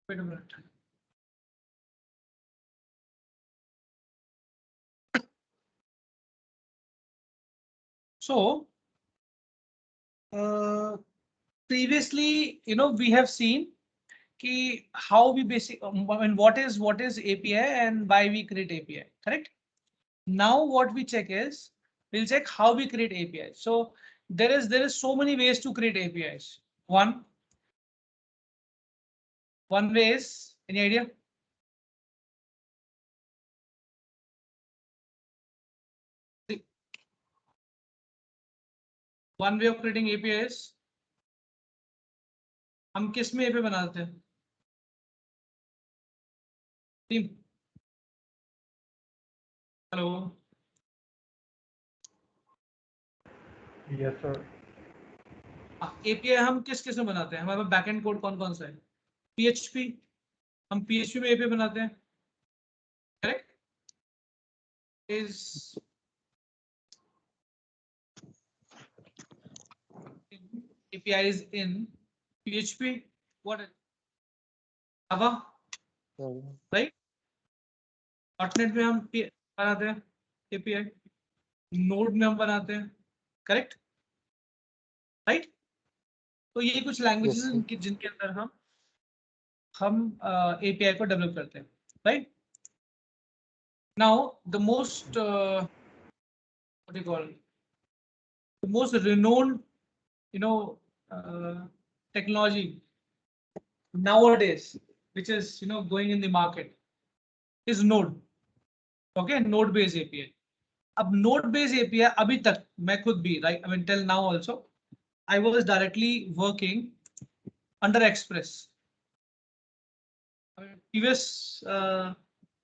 Wait a minute. So, previously, we have seen how we and what is API and why we create API, correct? Now what we check is, we'll check how we create API. So there is so many ways to create APIs. One way is, any idea? One way of creating API is, हम किस में API बनाते हैं? Team, hello, yes sir. API हम किस में बनाते हैं? हमारे पास बैकएंड कोड कौन कौन सा है? PHP, हम PHP में API बनाते हैं, correct? Is APIs in PHP, what is Java, right? .NET में हम बनाते हैं API, नोड में हम बनाते हैं, करेक्ट, राइट? तो ये कुछ लैंग्वेजेस हैं जिनके अंदर हम API को डेवलप करते हैं, right? Now the most what do you call, the most renowned technology nowadays, which is going in the market, is Node. Okay, Node based API. अब Node based API अभी तक मैं खुद भी, right, I mean till now also I was directly working under Express. Previous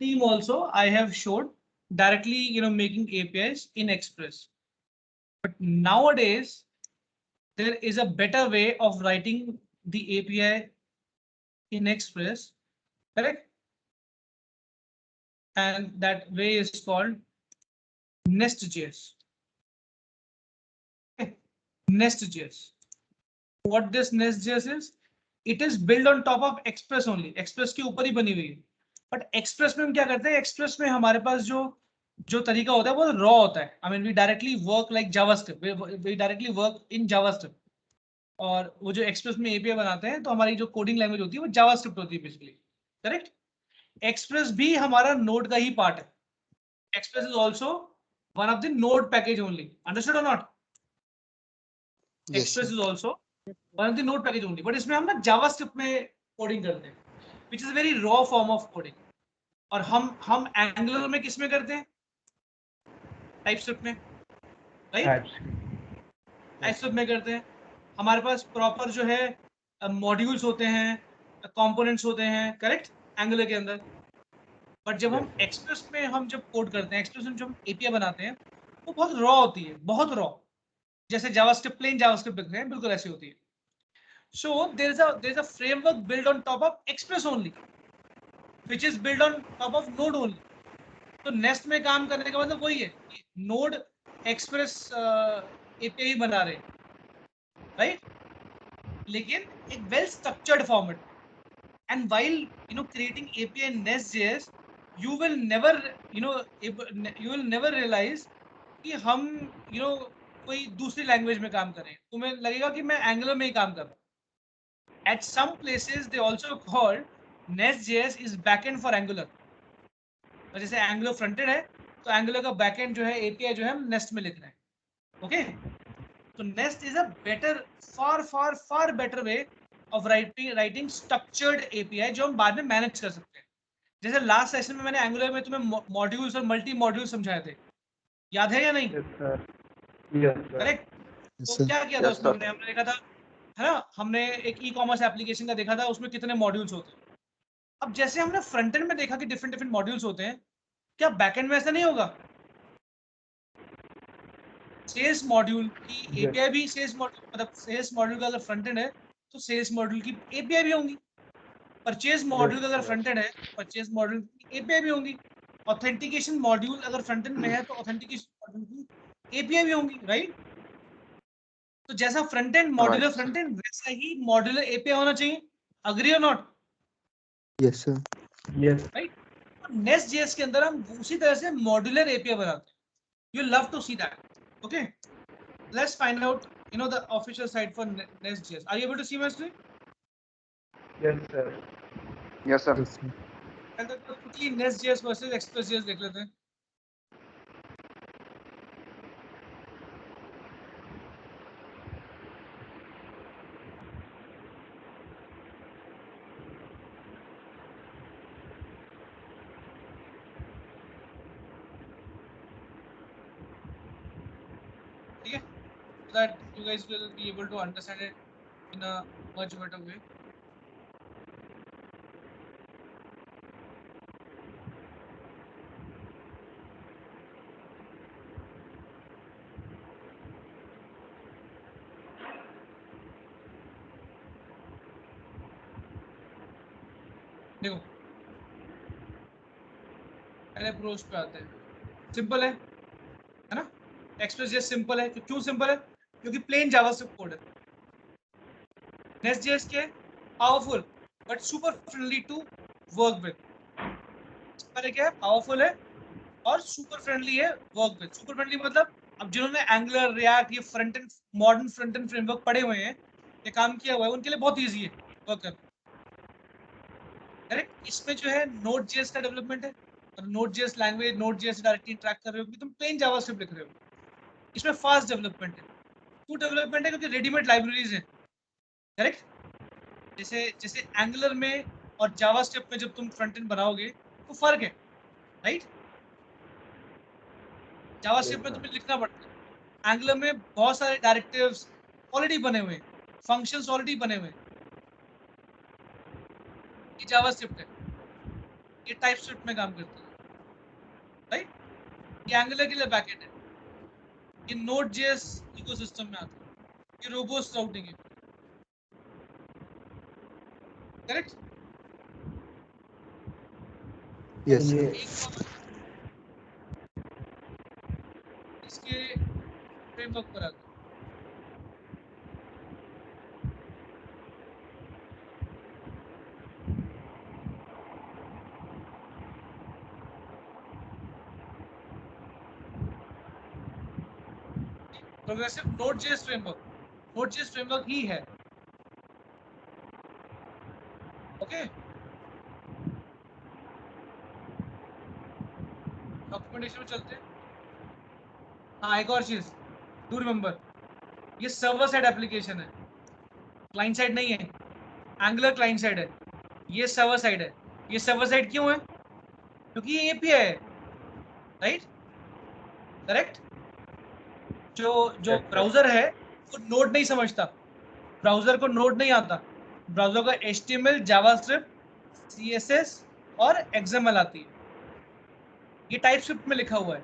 team also I have showed directly making APIs in Express. But nowadays there is a better way of writing the API in Express, correct? And that way is called Nest.js. Okay. Nest.js. What this Nest.js is? It is built on top of Express only. Express के ऊपर ही बनी हुई है. But Express में हम क्या करते हैं? Express में हमारे पास जो तरीका होता है वो raw होता है. I mean we directly work like JavaScript. We directly work in JavaScript. और वो जो Express में API बनाते हैं तो हमारी जो कोडिंग लैंग्वेज होती है वो JavaScript होती है बेसिकली, करेक्ट? Express भी हमारा नोड का ही पार्ट है. Express is also one of the node package only. Understood or not? Yes, Express sir. is also one of the node package only. But इसमें हम ना JavaScript में कोडिंग करते हैं, which is a very raw form of coding. और हम Angular में किस में करते हैं? TypeScript में, right? TypeScript में करते हैं. हमारे पास प्रॉपर जो है मॉड्यूल्स होते हैं, कंपोनेंट्स होते हैं, करेक्ट, Angular के अंदर. बट जब हम एक्सप्रेस में हम जब कोड करते हैं, एक्सप्रेस में जब हम एपीआई बनाते हैं, वो बहुत रॉ होती है, बहुत रॉ, जैसे जावास्क्रिप्ट, प्लेन जावास्क्रिप्ट लिखते हैं, बिल्कुल ऐसी होती है. So there is a framework build on top of Express only, which is build on top of Node only. तो नेस्ट में काम करने का मतलब वही है, नोड एक्सप्रेस एपीआई बना रहे हैं, राइट? लेकिन एक well structured format. And while creating API in Nest.js, you will never realize कि हम कोई दूसरी लैंग्वेज में काम करें. तुम्हें लगेगा कि मैं एंगुलर में ही काम कर रहा हूं. At some places they also call Nest.js is backend for Angular. तो जैसे Angular frontend है तो Angular का backend जो है API जो है हम Nest में लिख रहे हैं. ओके, तो Nest is a better, far better way of writing structured API जो हम बाद में मैनेज कर सकते हैं. जैसे लास्ट सेशन में मैंने एंगुलर में तुम्हें मॉड्यूल्स और मल्टी मॉड्यूल समझाए थे, याद है या नहीं? करेक्ट. तो क्या किया था उसमें हमने देखा था, है ना, हमने एक ई कॉमर्स एप्लीकेशन का देखा था, उसमें कितने मॉड्यूल्स होते हैं. अब जैसे हमने फ्रंट एंड में देखा कि डिफरेंट मॉड्यूल्स होते हैं, क्या बैकएंड में ऐसा नहीं होगा? सेल्स मॉड्यूल की एपीआई भी सेल्स मॉड्यूल, मतलब सेल्स मॉड्यूल का अगर फ्रंट एंड है तो सेल्स मॉड्यूल की एपीआई भी होंगी. परचेज मॉड्यूल का अगर फ्रंट एंड है तो परचेज मॉड्यूल की एपीआई भी होंगी. ऑथेंटिकेशन मॉड्यूल अगर फ्रंट एंड में है तो ऑथेंटिकेशन मॉड्यूल की एपीआई भी होंगी, राइट? तो जैसा front end modular front end, वैसा ही मॉड्यूलर एपीआई होना चाहिए. अग्री और not? Yes, sir. Yes. Right? Nest JS के अंदर हम उसी तरह से मॉड्यूलर एपीआई बनाते हैं. You love to see that. Okay, let's find out the official site for Nest JS. Are you able to see my screen? Yes, sir. Yes, sir. Yes, sir. And quickly Nest JS versus Express JS देख लेते हैं. ठीक है, so that you guys will be able to understand it in a much better way. देखो, पहले approach पे आते हैं. सिंपल है ना? एक्सप्रेस जेएस सिंपल है. क्यों सिंपल है? क्योंकि प्लेन जावास्क्रिप्ट कोड है. नेस्ट जेएस के powerful but super friendly to work with. पर क्या है? पावरफुल है और सुपर फ्रेंडली है वर्क विद. सुपर फ्रेंडली मतलब अब जिन्होंने एंगुलर, रिएक्ट, ये front end modern front end framework पढ़े हुए हैं, ये काम किया हुआ है, उनके लिए बहुत इजी है वर्क करना. करेक्ट? इसमें जो है नोड जेएस का डेवलपमेंट है और node JS language node JS directly interact कर रहे हो क्योंकि तुम प्लेन जावास्क्रिप्ट लिख रहे हो. इसमें फास्ट डेवलपमेंट है. क्यों डेवलपमेंट है? क्योंकि रेडीमेड लाइब्रेरीज है. करेक्ट? जैसे जैसे एंगुलर में और जावास्क्रिप्ट में जब तुम फ्रंट एंड बनाओगे तो फर्क है. राइट? जावास्क्रिप्ट में तुम्हें लिखना पड़ता है. एंगुलर में बहुत सारे डायरेक्टिव्स ऑलरेडी बने हुए हैं, फंक्शंस ऑलरेडी बने हुए हैं. ये जावास्क्रिप्ट है, ये टाइपस्क्रिप्ट में काम करती है. राइट? ये एंगुलर के लिए बैकएंड है. ये नोड जेएस इकोसिस्टम में आता है. ये रोबोस्ट राउटिंग है. करेक्ट? Yes, sir. एक बार इसके फ्रेमवर्क पर आता है. प्रोग्रेसिव नोड.js फ्रेमवर्क ही है. ओके, डॉक्यूमेंटेशन में चलते हैं. हाँ, एक और चीज डू रिमेम्बर, ये सर्वर साइड एप्लीकेशन है, क्लाइंट साइड नहीं है. एंगुलर क्लाइंट साइड है, ये सर्वर साइड है. ये सर्वर साइड क्यों है? क्योंकि ये एपीआई है. राइट? करेक्ट? जो जो ब्राउजर है वो नोड नहीं समझता. ब्राउजर को नोड नहीं आता. ब्राउजर का HTML, जावास्क्रिप्ट, CSS और XML आती है. ये टाइपस्क्रिप्ट में लिखा हुआ है.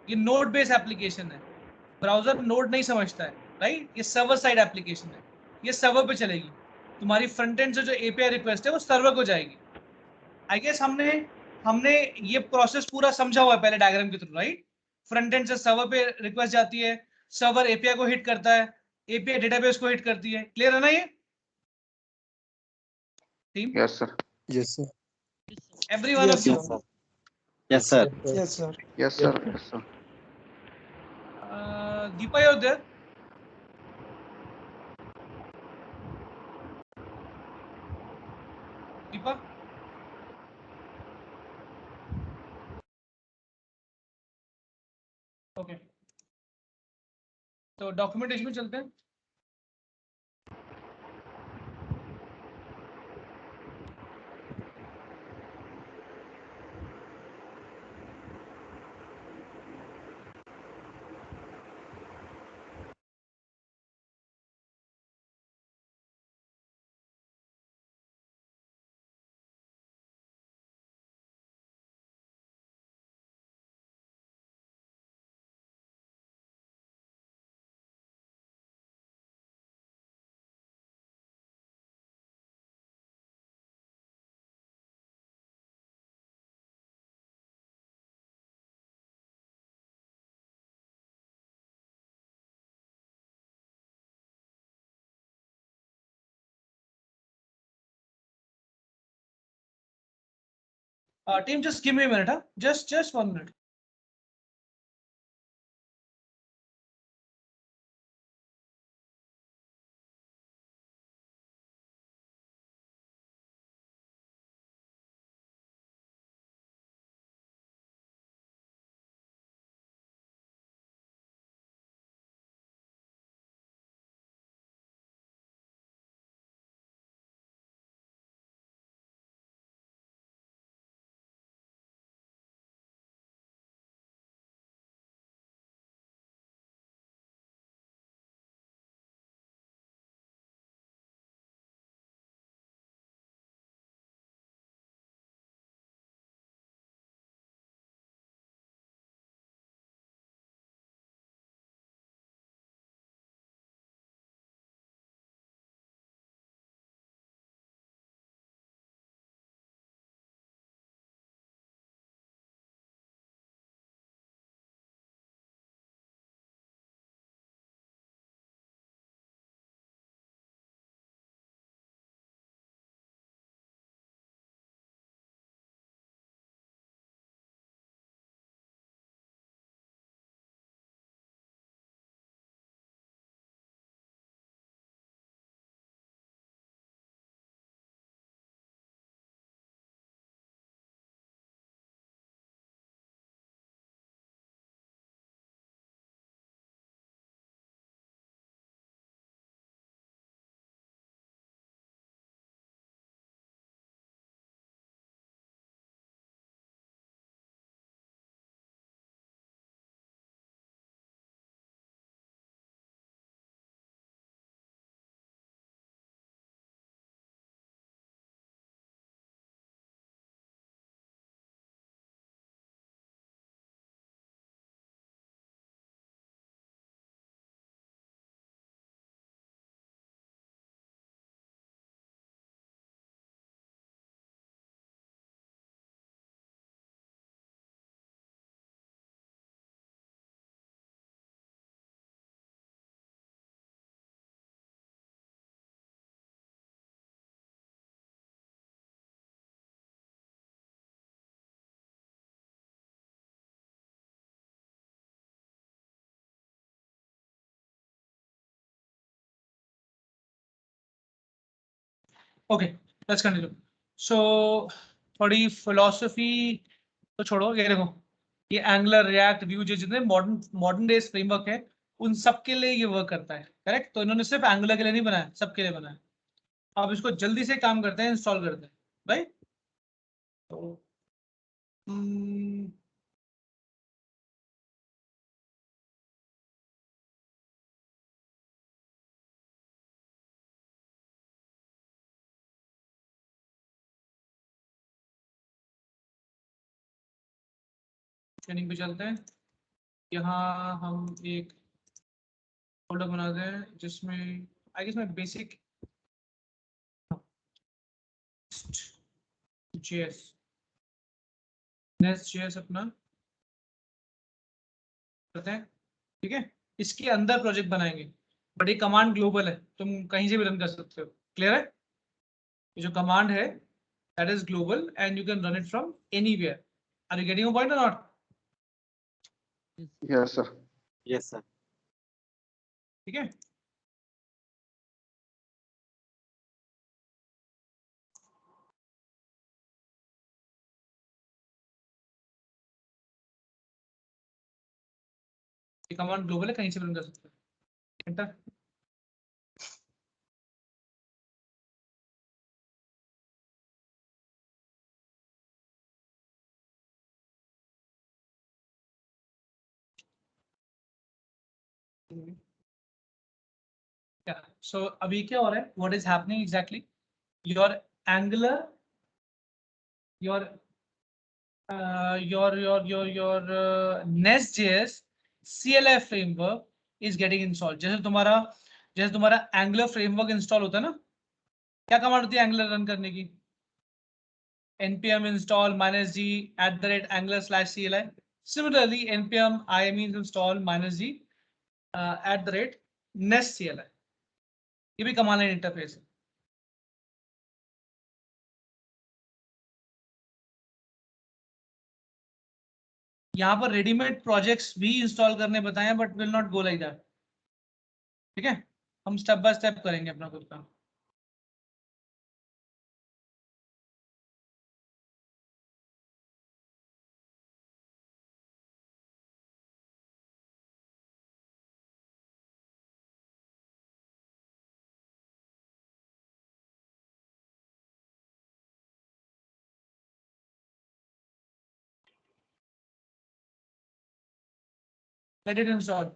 ये नोड बेस्ड एप्लीकेशन है. ब्राउजर नोड नहीं समझता है. राइट? ये सर्वर साइड एप्लीकेशन है. ये सर्वर पे चलेगी. तुम्हारी फ्रंट एंड से जो API रिक्वेस्ट है वो सर्वर को जाएगी. आई गेस हमने हमने ये प्रोसेस पूरा समझा हुआ है पहले डायग्राम के थ्रू. राइट? फ्रंट एंड से सर्वर पे रिक्वेस्ट जाती है, सर्वर API को हिट करता है, API डेटाबेस को हिट करती है. क्लियर है ना ये team? Yes, sir. Yes, sir. Every one of you. Yes, sir. Yes, sir. Yes, sir. Yes, sir. Deepa, you're there? Deepa? Okay, तो डॉक्यूमेंटेशन में चलते हैं. Team, just give me a minute, huh? Just 1 minute. Okay, let's continue. So थोड़ी philosophy तो छोड़ो, ये देखो, ये Angular, React, Vue.js जितने मॉडर्न डेज फ्रेमवर्क है, उन सब के लिए ये वर्क करता है, करेक्ट? तो इन्होंने सिर्फ Angular के लिए नहीं बनाया, सबके लिए बनाया। अब इसको जल्दी से काम करते हैं, इंस्टॉल करते हैं, राइट? तो ट्रेनिंग पे चलते हैं। यहाँ हम एक फोल्डर बनाते हैं जिसमें आई गेस मैं बेसिक जेएस नेक्स्ट जेएस अपना करते हैं, ठीक है? इसके अंदर प्रोजेक्ट बनाएंगे, बट ये कमांड ग्लोबल है, तुम कहीं से भी रन कर सकते हो, क्लियर है? ये जो कमांड है that is global and you can run it from anywhere. Are you getting a point और not? Yes, sir. Yes, sir. ठीक है, ये कमांड ग्लोबल है, कहीं से भी रन कर सकते हो। एंटर। सो अभी क्या हो रहा है, what is happening exactly, your angular, your Nest.js CLI framework is getting installed। जैसे तुम्हारा Angular framework install होता है ना, क्या कमांड होती है Angular रन करने की? npm install -g @angular/cli। Similarly, npm I means install -g @nest CLI। ये भी कमांड लाइन इंटरफेस है। यहाँ पर रेडीमेड प्रोजेक्ट्स भी इंस्टॉल करने बताए, but will not go like that. ठीक है, हम स्टेप बाय स्टेप करेंगे अपना खुद का। Let it install.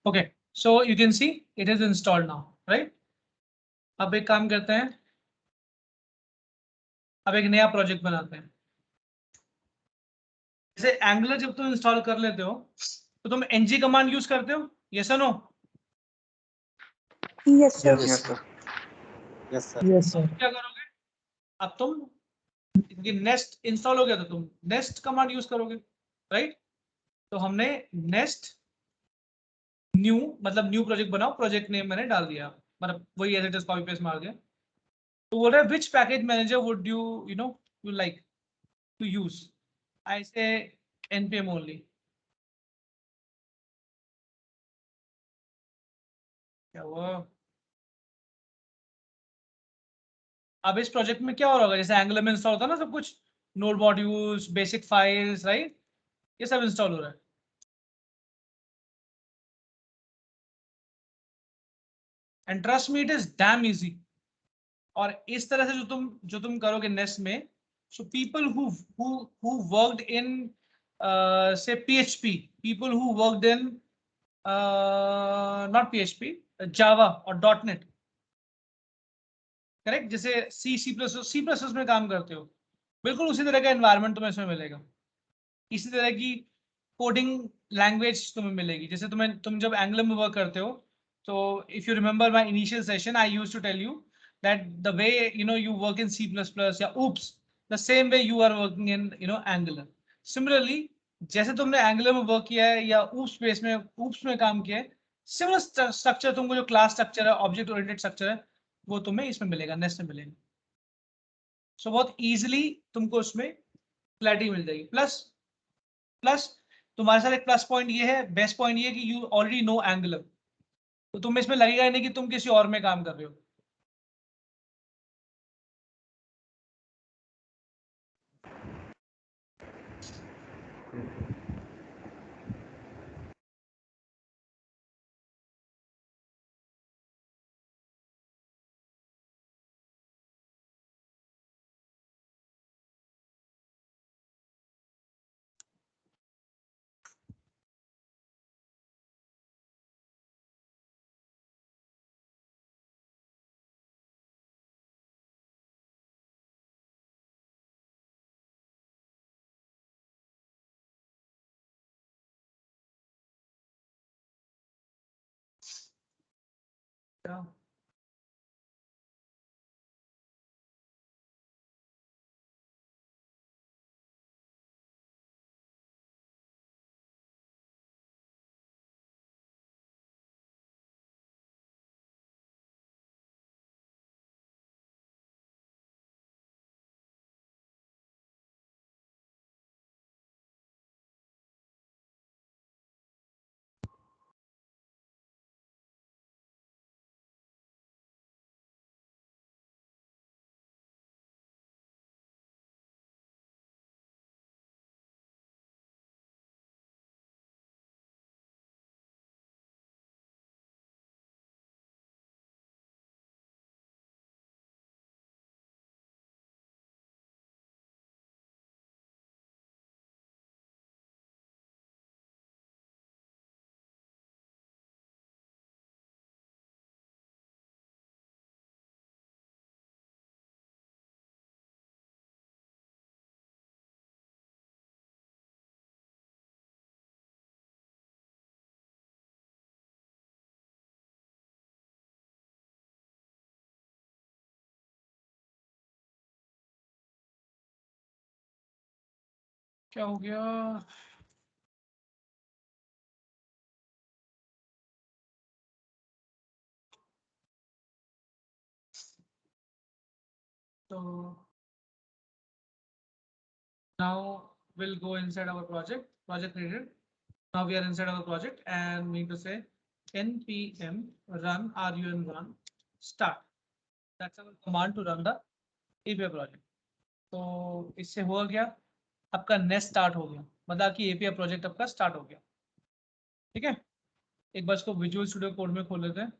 Okay, so you can see it is installed now, right? अब एक काम करते हैं, अब एक नया प्रोजेक्ट बनाते हैं। जैसे एंगुलर जब तुम इंस्टॉल कर लेते हो तो तुम ng कमांड यूज करते हो, यस और no? Yes, sir. Yes, sir. Yes, sir. Yes, sir. क्या करोगे? अब तुम ये नेस्ट इंस्टॉल हो गया तो तुम नेस्ट कमांड यूज करोगे, राइट? तो हमने नेस्ट न्यू मतलब न्यू प्रोजेक्ट बनाओ, प्रोजेक्ट नेम मैंने डाल दिया, मतलब वही as it is copy paste मार दिया। तो बोल रहा है which package manager would you you like to use? I say npm only. क्या हुआ? अब इस प्रोजेक्ट में क्या हो रहा होगा, जैसे एंगुलर में इंस्टॉल होता है ना सब कुछ, node modules, basic files, right? ये सब इंस्टॉल हो रहा है। And trust me it is damn easy. और इस तरह से जो तुम करोगे नेस्ट में, so people who worked in से PHP, people who worked in not PHP, जावा और .NET, करेक्ट? जैसे C++ में काम करते हो, बिल्कुल उसी तरह का एनवायरनमेंट तुम्हें इसमें मिलेगा, इसी तरह की कोडिंग लैंग्वेज तुम्हें मिलेगी। जैसे तुम जब एंगुलर में वर्क करते हो So if you remember my initial session, I used to tell you that the way you work in C++ या oops, the same way you are working in Angular. Similarly, जैसे तुमने Angular में work किया है या oops में काम किया है, सिमिलर स्ट्रक्चर तुमको जो क्लास स्ट्रक्चर है, ऑब्जेक्ट ओरिएंटेड स्ट्रक्चर है, वो तुम्हें इसमें मिलेगा, नेस्ट में मिलेगा. सो बहुत इजीली तुमको उसमें क्लैरिटी मिल जाएगी. प्लस तुम्हारे साथ एक प्लस पॉइंट ये है, बेस्ट पॉइंट ये है कि यू ऑलरेडी नो एंगुलर, तो तुम्हें इसमें लगेगा ही नहीं कि तुम किसी और में काम कर रहे हो. क्या हो गया? So now we'll go inside our project created. Now we are inside our project and we need to say npm run run start. That's our command to run the API project. तो इससे हुआ क्या, आपका nest start हो गया, मतलब कि API project आपका स्टार्ट हो गया. ठीक है, एक बार इसको विजुअल स्टूडियो कोड में खोल लेते हैं.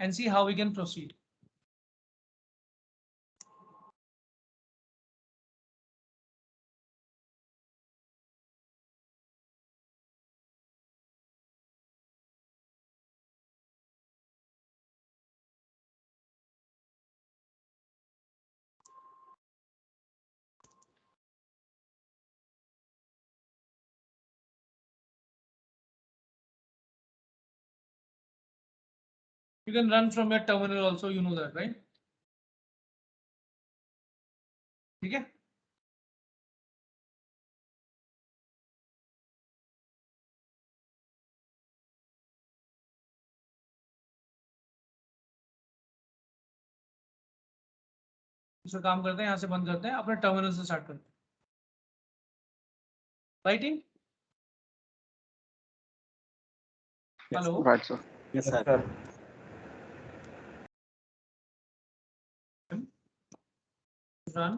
And see how we can proceed. You can run from your terminal also, you know that, right? ठीक है, इसका काम करते हैं, यहाँ से बंद करते हैं, अपने टर्मिनल से स्टार्ट करते हैं. Writing, hello, Right, sir. Yes, Yes, sir. sir. Run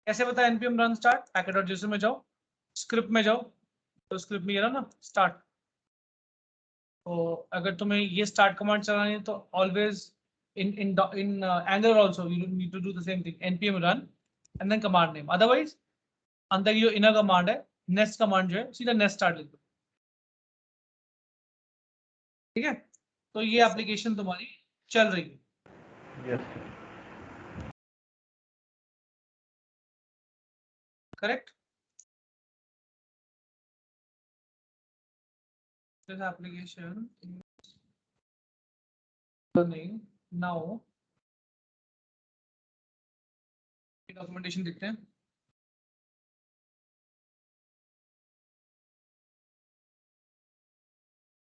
कैसे बताया? npm run start packet.json में जाओ, स्क्रिप्ट में जाओ, तो स्क्रिप्ट में ये रहा ना स्टार्ट. तो अगर तुम्हें ये स्टार्ट कमांड चलानी है तो always in Angular also you need to do the same thing, npm run and then command name. Otherwise अंदर जो इनर कमांड है नेस्ट कमांड जो है सीधा नेस्ट स्टार्ट लिख दो. ठीक है, तो ये एप्लीकेशन तुम्हारी चल रही है. Yes. Correct. this application is running now. Documentation देखते हैं।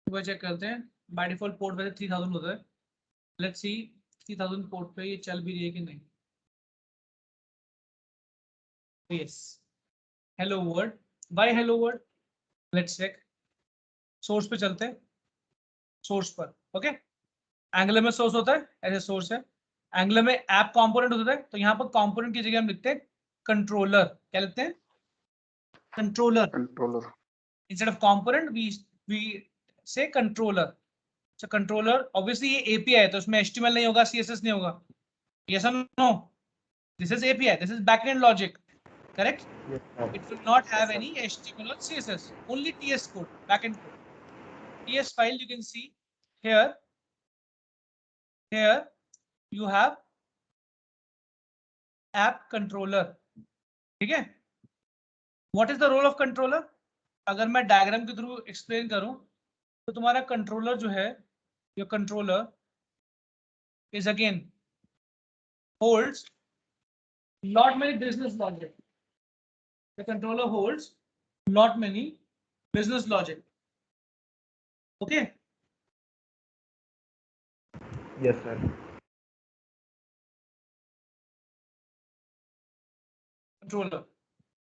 वो चेक करते हैं। बाय डिफॉल्ट पोर्ट वैसे 3000 होता है। लेट्स सी 3000 पोर्ट पे ये चल भी रही है कि नहीं। Yes, hello world, by hello world. Let's check. Source पे चलते हैं, सोर्स पर। ओके, एंगुलर में सोर्स होता है, ऐसे सोर्स है। एंगुलर में ऐप कंपोनेंट होता है, तो यहाँ पर कंपोनेंट की जगह हम लिखते हैं कंट्रोलर। क्या लिखते हैं? Controller. Controller. Instead of component we से कंट्रोलर। So controller obviously ये API है, तो इसमें HTML नहीं होगा, CSS नहीं होगा। Yes or no? This is API. This is backend logic. Correct? Yes, sir. It will not have Yes, sir. any HTML or CSS. Only TS code, backend code. TS file you can see here. Here you have app controller. ठीक है? What is the role of controller? अगर मैं diagram के through explain करूं तो तुम्हारा controller जो है, your controller is again holds lot many business logic. The controller holds lot many business logic. Okay. Yes, sir. Controller,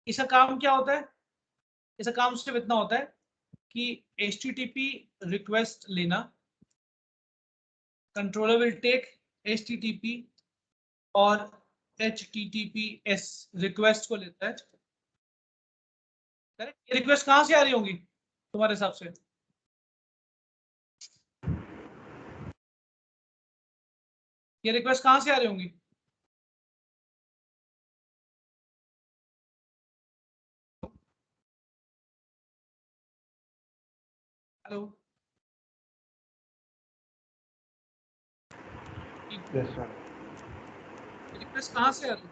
इसका काम क्या होता है? इसका काम सिर्फ इतना होता है कि HTTP रिक्वेस्ट लेना। कंट्रोलर विल टेक HTTP और HTTPS रिक्वेस्ट को लेता है। करेक्ट? ये रिक्वेस्ट कहां से आ रही होंगी तुम्हारे हिसाब से? ये रिक्वेस्ट कहां से आ रही होंगी? Hello, Yes, sir. रिक्वेस्ट कहां से आ रही है?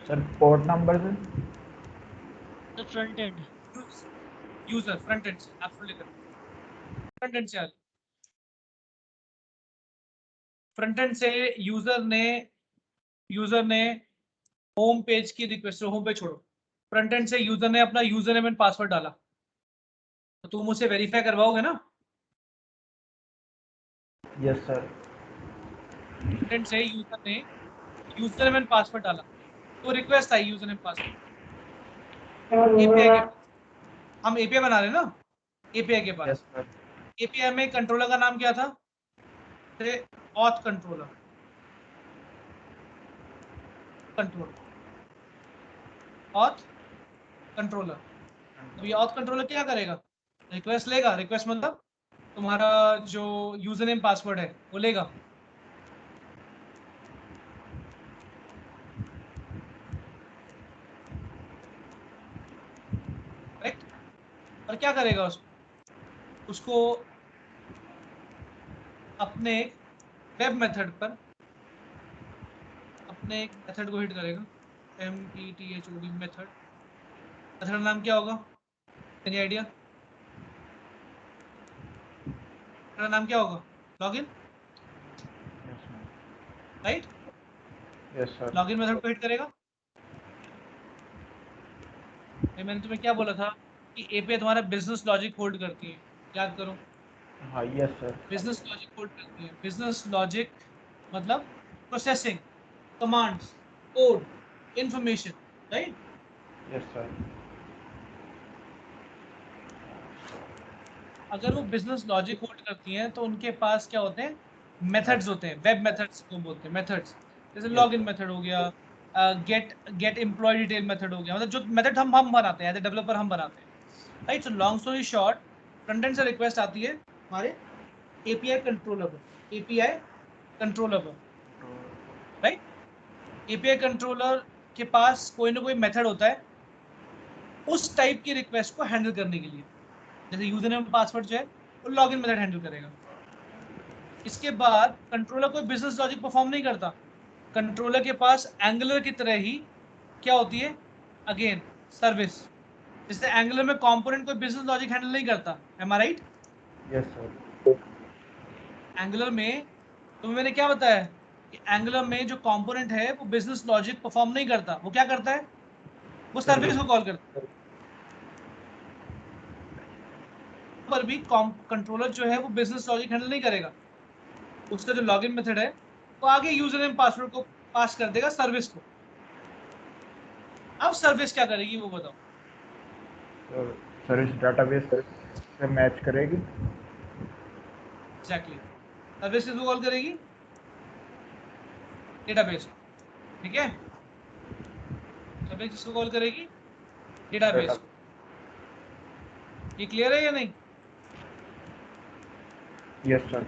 Sir, port number, sir? The front end. User front end से, एब्सोल्युटली करेक्ट। फ्रंट एंड से आ रही। फ्रंट एंड से यूजर ने होम पेज की रिक्वेस्ट, होम पेज छोड़ो, फ्रंट एंड से यूजर ने अपना यूजर नेम एंड पासवर्ड डाला, तो तुम उसे वेरीफाई करवाओगे ना? Yes, sir. फ्रंट एंड से यूजर ने यूजर नेम एंड पासवर्ड डाला, तो रिक्वेस्ट आई यूजर नेम पासवर्ड। एपीआई के पास हम एपीआई बना रहे हैं ना, एपीआई के Yes, पास sir. एपीआई में कंट्रोलर का नाम क्या था? Auth controller. Auth controller. तो ये ऑथ कंट्रोलर क्या करेगा? रिक्वेस्ट लेगा। रिक्वेस्ट मतलब तुम्हारा जो यूजर नेम पासवर्ड है वो लेगा। करेक्ट? और क्या करेगा? उसको अपने वेब मेथड पर, अपने एक मेथड को हिट करेगा, METHOD मेथड। मेथड का नाम क्या होगा? Any idea? मेथड का नाम क्या होगा? Login, Yes, ma'am. Right? Yes, sir. Login method को हिट करेगा। मैंने तुम्हें क्या बोला था कि एपीआई तुम्हारा बिजनेस लॉजिक होल्ड करती है, याद करो। Yes, sir. Business logic hold करती है। बिजनेस लॉजिक मतलब processing, commands, code, information, right? Yes, sir. अगर वो बिजनेस लॉजिक होल्ड करती हैं तो उनके पास क्या होते हैं? मेथड्स होते हैं, वेब मेथड्स को बोलते हैं मेथड्स। जैसे Yes, लॉगिन sir. मेथड हो गया, गेट एम्प्लॉय डिटेल मेथड हो गया, मतलब जो मेथड हम बनाते हैं एज ए डेवलपर, हम बनाते हैं, right? So long story short, front end से रिक्वेस्ट आती है हमारे एपीआई कंट्रोलर पर, एपीआई कंट्रोलर पर, राइट? एपीआई कंट्रोलर के पास कोई ना कोई मेथड होता है उस टाइप की रिक्वेस्ट को हैंडल करने के लिए। जैसे यूजर नेम पासवर्ड जो है वो लॉगिन मेथड हैंडल करेगा। इसके बाद कंट्रोलर कोई बिजनेस लॉजिक परफॉर्म नहीं करता। कंट्रोलर के पास एंगुलर की तरह ही क्या होती है? Again service. जैसे एंगुलर में कंपोनेंट कोई बिजनेस लॉजिक हैंडल नहीं करता, एम आई राइट? Yes sir. एंगुलर में तुम्हें मैंने क्या बताया कि एंगुलर में जो कंपोनेंट है वो बिजनेस लॉजिक परफॉर्म नहीं करता, वो क्या करता है? वो सर्विस को कॉल करता है। पर भी कंट्रोलर जो है वो बिजनेस लॉजिक हैंडल नहीं करेगा, उसका जो लॉगिन मेथड है वो आगे यूजर नेम पासवर्ड को पास कर देगा सर्विस को। अब सर्विस क्या करेगी वो बताओ। तो सर्विस डेटाबेस से मैच करेगी। एग्जैक्टली, सर्विस किसको कॉल करेगी? डेटाबेस। ठीक है, सर्विस किसको कॉल करेगी? डेटाबेस। ये क्लियर है या नहीं? Yes sir.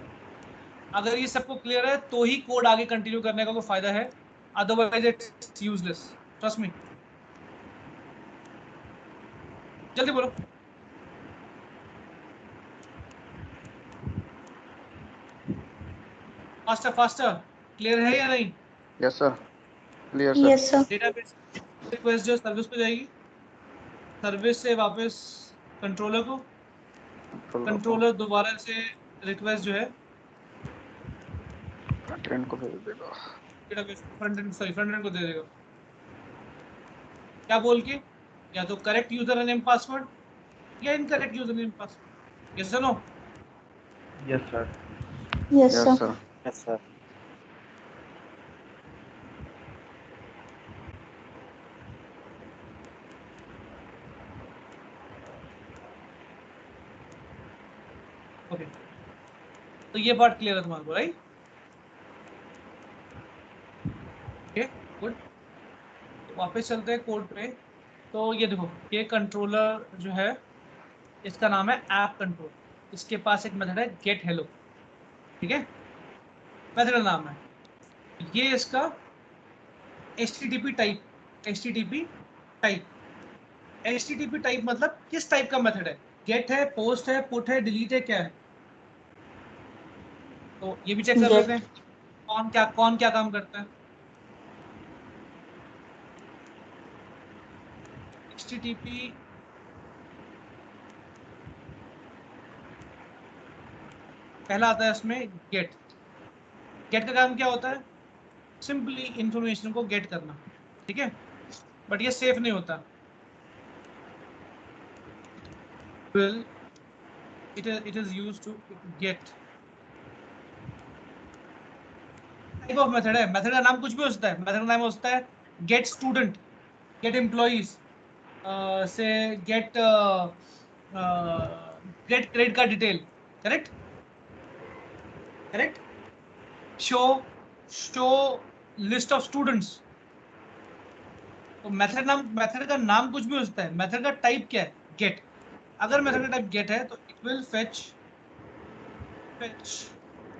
अगर ये सबको क्लियर है तो ही कोड आगे कंटिन्यू करने का कोई फायदा है, otherwise it's useless, trust me. जल्दी बोलो। फास्टर फास्टर, क्लियर है या नहीं? Yes sir, clear sir. Yes sir. Database request जो सर्विस पे जाएगी, सर्विस से वापस कंट्रोलर को, कंट्रोलर दोबारा से रिक्वेस्ट जो है ट्रेंड को भेज देगा। डेटाबेस फ्रंट एंड को दे देगा। क्या बोल के? या तो करेक्ट यूजर नेम पासवर्ड या incorrect user name password. Yes और no? Yes sir. Yes yes sir. Sir. Yes, sir. Okay, तो ये पार्ट क्लियर है तुम्हारे को, राइट? ओके गुड, वापस चलते हैं कोड पे। तो ये देखो, ये कंट्रोलर जो है इसका नाम है ऐप कंट्रोल। इसके पास एक मेथड है गेट हेलो, ठीक है, मेथड का नाम है। ये इसका HTTP type, HTTP type, HTTP type मतलब किस टाइप का मेथड है? गेट है, पोस्ट है, पुट है, डिलीट है, क्या है? तो ये भी चेक कर लेते हैं कौन क्या काम करता है। HTTP पहला आता है इसमें गेट। गेट का काम क्या होता है? सिंपली इंफॉर्मेशन को गेट करना, ठीक है, बट ये सेफ नहीं होता। Well, it is used to get type of method है। मेथड का नाम कुछ भी हो सकता है। मेथड का नाम हो सकता है गेट स्टूडेंट, गेट एम्प्लॉइज, से get get credit card detail, correct correct, show show list of students. तो मेथड का नाम कुछ भी हो सकता है। मेथड का टाइप क्या है? गेट। अगर मेथड का टाइप गेट है तो it will fetch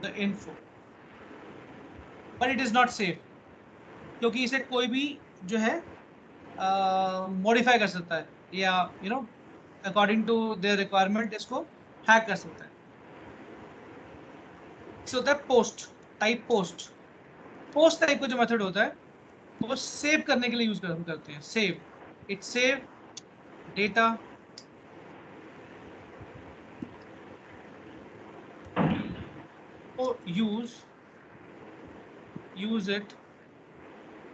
the info, but it is not safe, क्योंकि इसे कोई भी जो है मॉडिफाई कर सकता है, या अकॉर्डिंग टू देयर रिक्वायरमेंट इसको हैक कर सकता है। इससे होता है पोस्ट टाइप। पोस्ट टाइप का जो मेथड होता है वो सेव करने के लिए यूज करते हैं। Save, it save data or use it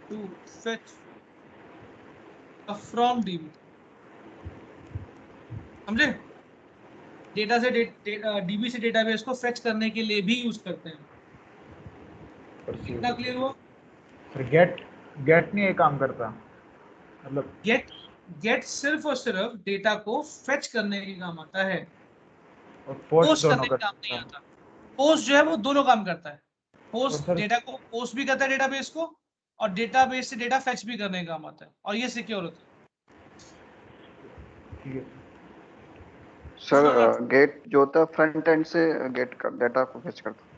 to fetch a from DB, समझे? डेटा से DB से डेटाबेस को फेच करने के लिए भी यूज करते हैं। कितना क्लियर हुआ? सर गेट नहीं ये काम करता, मतलब गेट सिर्फ और सिर्फ डेटा को फेच करने के काम आता है, और पोस्ट पोस्ट दोनों करने के करता काम नहीं आता। पोस्ट जो है वो दोनों काम करता है। पोस्ट सर डेटा को पोस्ट भी करता है डेटाबेस को, और डेटाबेस से डेटा फेच भी करने का काम आता है, और ये सिक्योर होता है। ठीक है सर गेट जो होता है फ्रंट एंड से गेट कर डाटा को फेच करता है।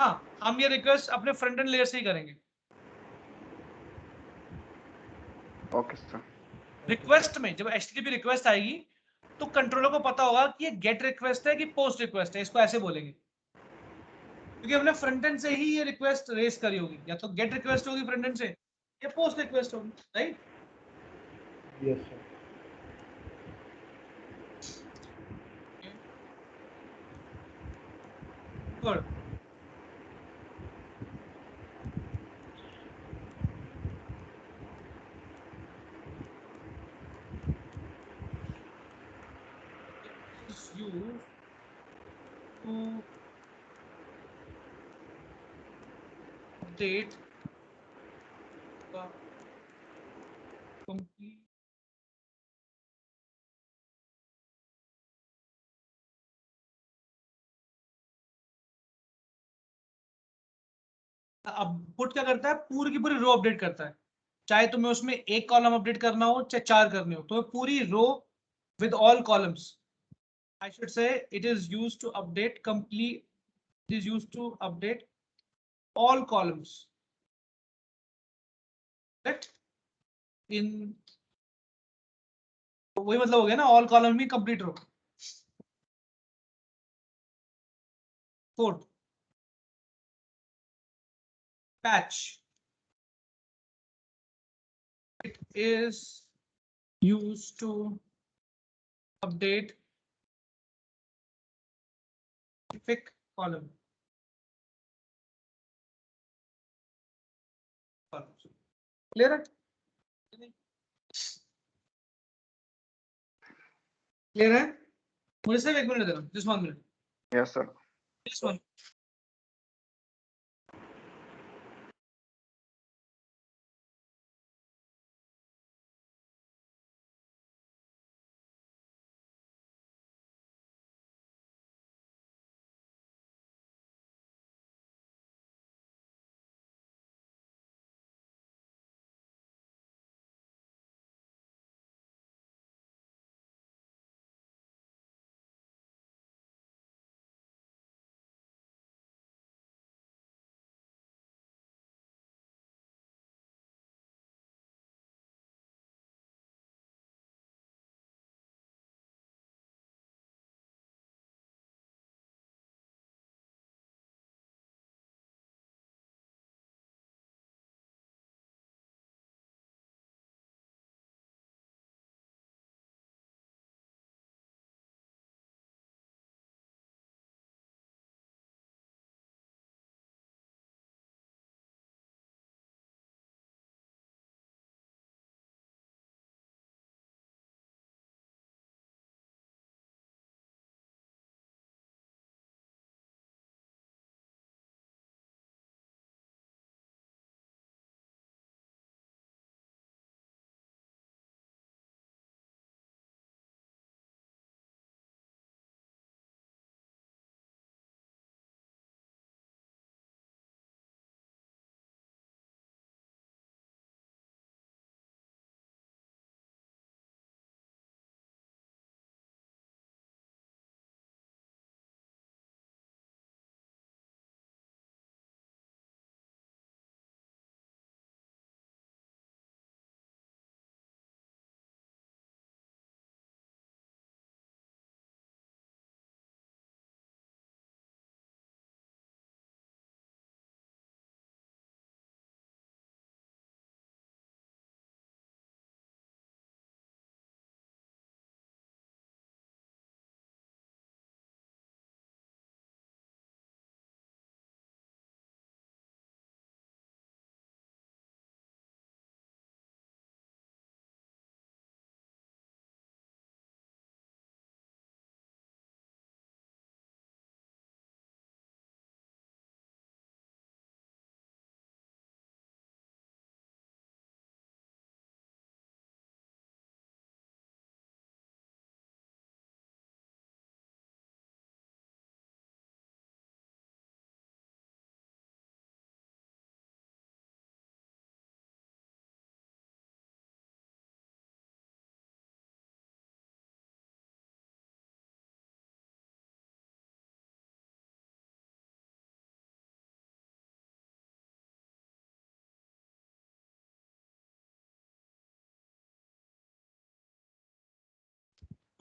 हाँ, हम ये रिक्वेस्ट अपने फ्रंट एंड लेयर से ही करेंगे। Okay sir. रिक्वेस्ट में जब HTTP रिक्वेस्ट आएगी तो कंट्रोलर को पता होगा कि ये गेट रिक्वेस्ट है कि पोस्ट रिक्वेस्ट है, इसको ऐसे बोलेंगे, क्योंकि हमने फ्रंट एंड से ही ये रिक्वेस्ट रेज करी होगी। या तो गेट रिक्वेस्ट होगी फ्रंट एंड से, या पोस्ट रिक्वेस्ट होगी, right? Yes sir. Good. Is used to update the complete अब पुट क्या करता है, पूरी की पूरी रो अपडेट करता है, चाहे तुम्हें उसमें एक कॉलम अपडेट करना हो चाहे 4 करने हो, तो पूरी रो with all columns. I should say it is used to update complete. It is used to update all columns. Correct? In वही मतलब हो गया ना, all column में complete row. Fourth, patch. It is used to update specific column. Clear है? Clear है? मुझे सिर्फ 1 मिनट देना, just 1 minute. Yes, sir. Just 1.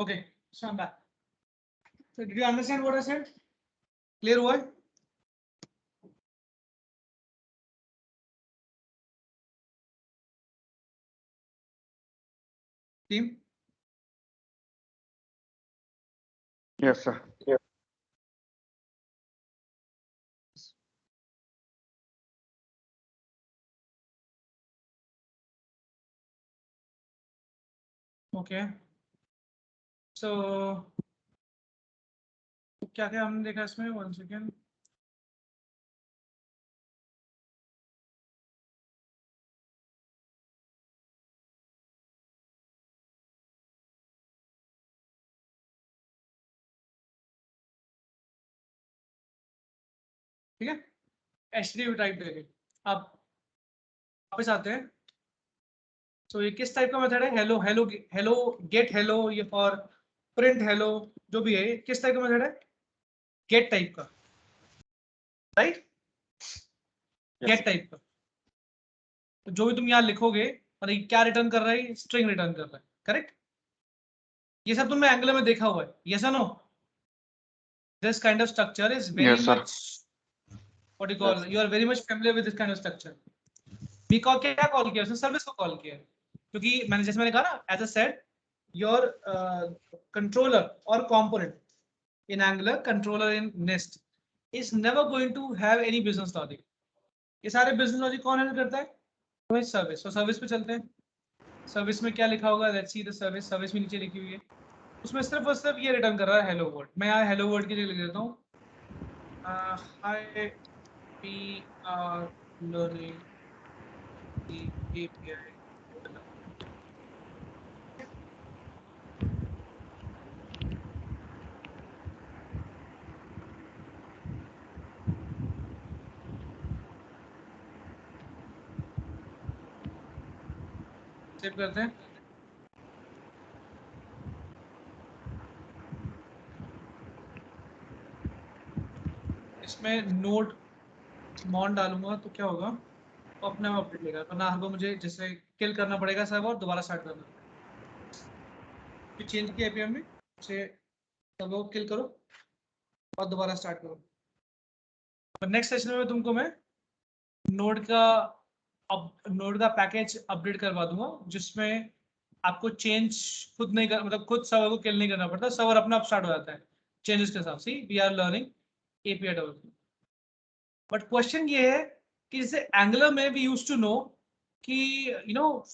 Okay, so I'm back. So did you understand what I said? Clear हुआ है? Team? Yes, sir. Okay so क्या क्या हमने देखा इसमें, 1 सेकेंड। ठीक है, HTTP टाइप देखे। अब वापस आते हैं। तो ये किस टाइप का मेथड है? Hello hello hello, get hello, ये और प्रिंट हेलो, जो भी है, ये किस टाइप का मेथड है? गेट टाइप का, राइट? गेट टाइप का। तो जो भी तुम यहाँ लिखोगे, और ये क्या रिटर्न कर रहा है? स्ट्रिंग रिटर्न कर रहा है, करेक्ट? ये सब तुमने एंगुलर में देखा हुआ है, यस और no? This kind of structure is very Yes, sir. much what do you call, you are very much familiar with this kind of structure. We call, क्या कॉल किया उसने? सर्विस को कॉल किया, क्योंकि मैंने जैसे मैंने कहा ना, as a set your controller और component in Angular, controller in Nest is never going to have any business logic. ये सारे business logic कौन हैंडल करता है? तो सर्विस। तो सर्विस पे चलते हैं। सर्विस में क्या लिखा होगा? Let's see the service. Service में नीचे लिखी हुई है, उसमें सिर्फ और सिर्फ ये रिटर्न कर रहा है हेलो वर्ल्ड। मैं यहाँ हेलो वर्ल्ड की जगह लिख देता हूँ, hi we are learning the API। Save करते हैं। इसमें नोड मॉन डालूंगा तो क्या होगा? तो अपने आप अपडेट लेगा, वरना हर बार मुझे जैसे किल करना पड़ेगा सर्वर और दोबारा स्टार्ट करना पड़ेगा। चेंज किया API में, उसे सर्वर को किल करो और दोबारा स्टार्ट करो। और नेक्स्ट सेशन में तुमको मैं नोड का पैकेज अपडेट करवा दूंगा, जिसमें आपको चेंज खुद नहीं कर, मतलब खुद सर्वर को किल नहीं करना पड़ता, सर्वर अपना आप स्टार्ट हो जाता है चेंजेस के हिसाब से। We are learning API development. But question ये है कि जैसे एंगुलर में वी यूज्ड टू नो कि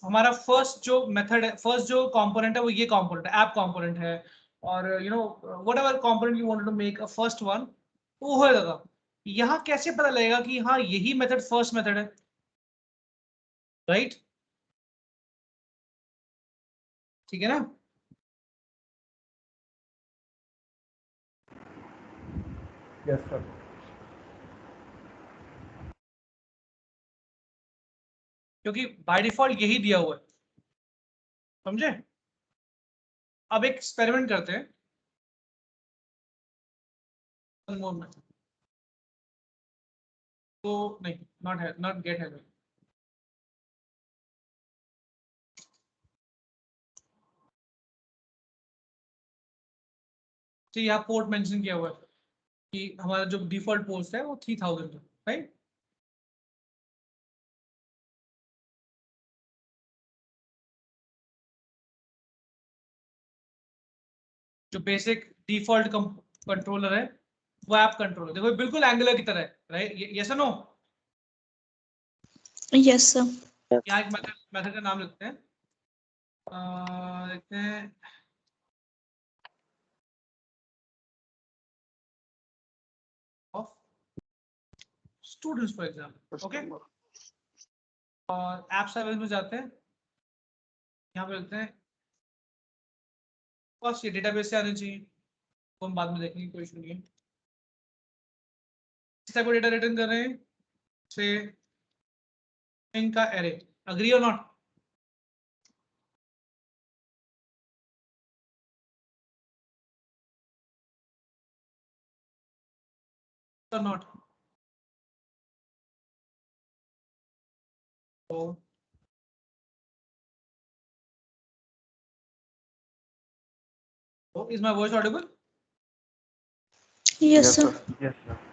हमारा फर्स्ट जो मेथड है, फर्स्ट जो कंपोनेंट है वो ये कंपोनेंट है, ऐप कंपोनेंट है, और whatever component you wanted to make a first one, वो हो जाएगा। यहाँ कैसे पता लगेगा कि हाँ यही मेथड फर्स्ट मेथड है, राइट? ठीक है ना? Yes sir. क्योंकि बाय डिफॉल्ट यही दिया हुआ है, समझे? अब एक एक्सपेरिमेंट करते हैं। तो नहीं, नॉट है, नॉट गेट है। तो यहाँ पोर्ट मेंशन किया हुआ है कि हमारा जो डिफॉल्ट पोस्ट है वो 3000 है, राइट? जो बेसिक डिफॉल्ट कंट्रोलर है वो ऐप कंट्रोलर, देखो बिल्कुल एंगुलर की तरह है, राइट? यस और नो? Yes sir. यहाँ एक मेथड का नाम लिखते हैं, देखते हैं of students for example, okay? और ऐप सर्विस में जाते हैं, यहाँ पे लिखते हैं फर्स्ट ये डेटाबेस से आने चाहिए, तो हम बाद में देखेंगे, कोई इशू नहीं है। इस टाइप का डेटा रिटर्न कर रहे हैं, से इनका एरे, अग्री और not? or not? So is my voice audible? Yes sir. Yes sir.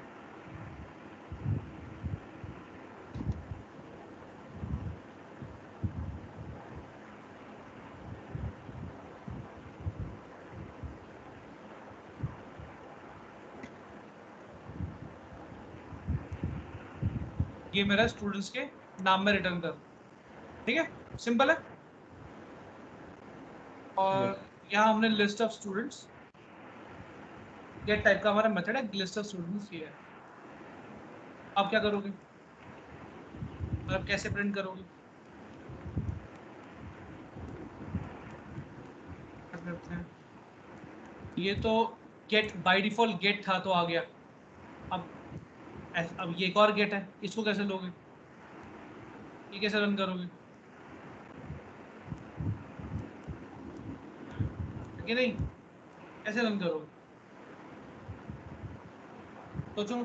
ये मेरा स्टूडेंट्स के नाम में रिटर्न कर, ठीक है? सिंपल है। और यहाँ हमने list of students, get type का हमारा मेथड है, लिस्ट ऑफ स्टूडेंट्स ये है। आप क्या करोगे, आप कैसे प्रिंट करोगे? करते हैं, ये तो गेट बाय डिफॉल्ट गेट था तो आ गया। अब ये एक और गेट है, इसको कैसे लोगे, ये कैसे रन करोगे? कि नहीं, कैसे रन करोगे सोचो।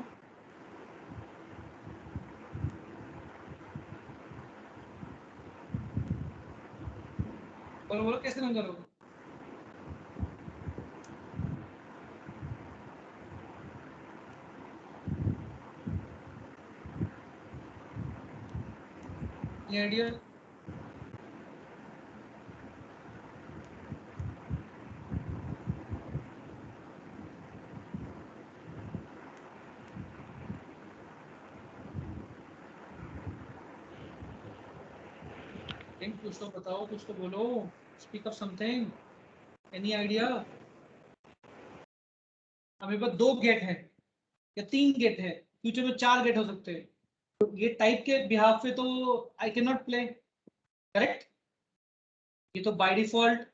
बोलो बोलो कैसे रन करोगे? ये आइडिया कुछ तो बताओ, कुछ तो बोलो, speak up something, any idea? हमें पास 2 गेट है या 3 गेट है, फ्यूचर में 4 गेट हो सकते हैं, तो ये टाइप के बिहाफ पे तो I can not play, correct? ये तो बाय डिफॉल्ट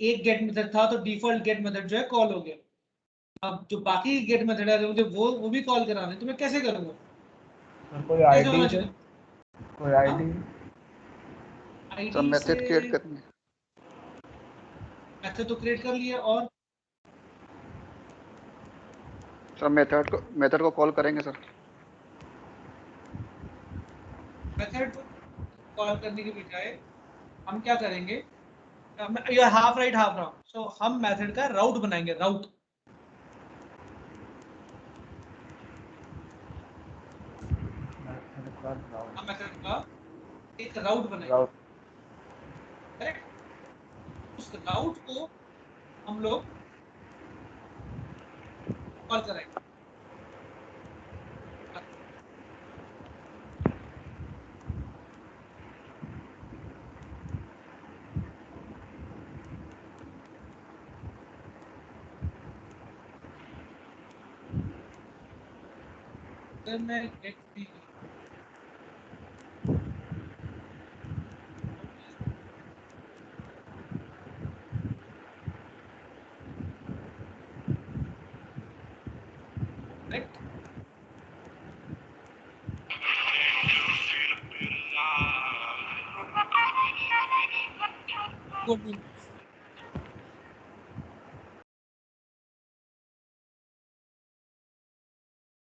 एक गेट मेथड था, तो डिफॉल्ट गेट मेथड जो है कॉल हो गया। अब जो बाकी गेट मेथड है मुझे वो भी कॉल कराना है, तो मैं कैसे करूँगा? कोई कैसे होना आईडी चाहिए? कोई आईडी सर आईडी से मेथड क्रिएट करनी है। मेथड तो क्रिएट कर लिया, और सर मेथड को कॉल करेंगे सर। मेथड कॉल करने के बजाय हम क्या करेंगे, you are half right half wrong, so हम मेथड का राउट बनाएंगे, राउट। हम मेथड का एक राउट बनाएंगे, करेक्ट? उस राउट को हम लोग कॉल करेंगे। अगर मैं गेट दी करेक्ट,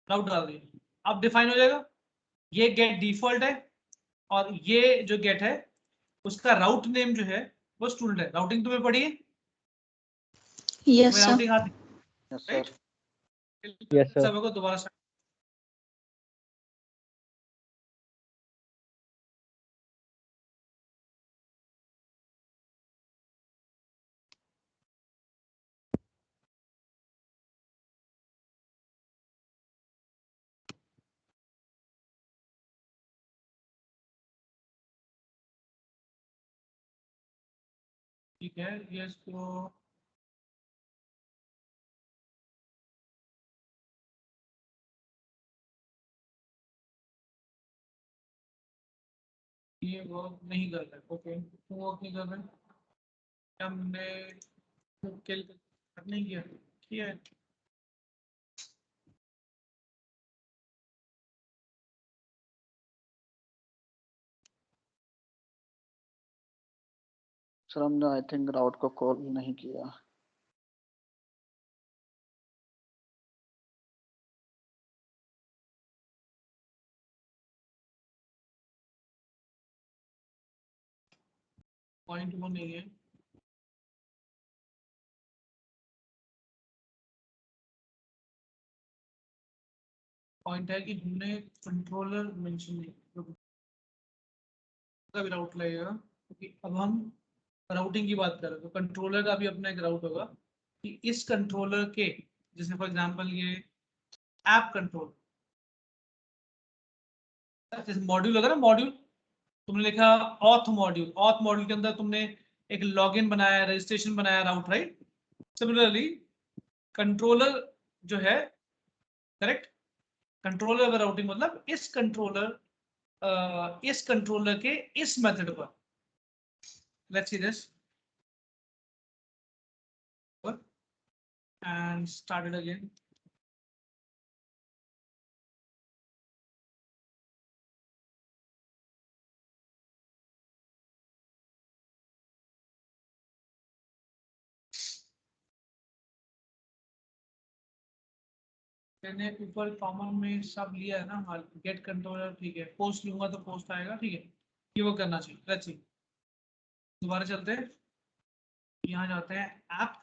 राउट डाल दिया, अब डिफाइन हो जाएगा। ये गेट डिफॉल्ट है और ये जो गेट है उसका राउट नेम जो है वो स्टूडेंट है। राउटिंग तुम्हें पढ़ी है? Yes sir. राउटिंग हाथ, yes right? Sir. Yes sir. सब को दोबारा start। ठीक है, ये इसको ये वर्क नहीं कर रहा है, ओके, क्यों वर्क नहीं कर रहा है? क्या हमने किल नहीं किया? किया है। सर हमने आई थिंक राउट को कॉल नहीं किया। पॉइंट 1 एरिया पॉइंट है कि हमने कंट्रोलर मेंशन नहीं किया, का भी राउट लगेगा, क्योंकि अब हम राउटिंग की बात कर रहे हैं, तो कंट्रोलर का भी अपना एक राउट होगा कि इस कंट्रोलर के, जैसे फॉर एग्जांपल ये ऐप कंट्रोल, जैसे मॉड्यूल होगा ना, मॉड्यूल तुमने लिखा ऑथ मॉड्यूल, ऑथ मॉड्यूल के अंदर तुमने एक लॉगिन बनाया, रजिस्ट्रेशन बनाया राउट, राइट? सिमिलरली कंट्रोलर जो है, करेक्ट, कंट्रोलर का राउटिंग मतलब इस कंट्रोलर के इस मेथड पर, let's see this and start it again. मैंने ऊपर कॉमन में सब लिया है ना, गेट कंट्रोलर, ठीक है, पोस्ट लूंगा तो पोस्ट आएगा, ठीक है, ये वो करना चाहिए। लेट्स सी, दोबारा चलते हैं, यहाँ जाते हैं app,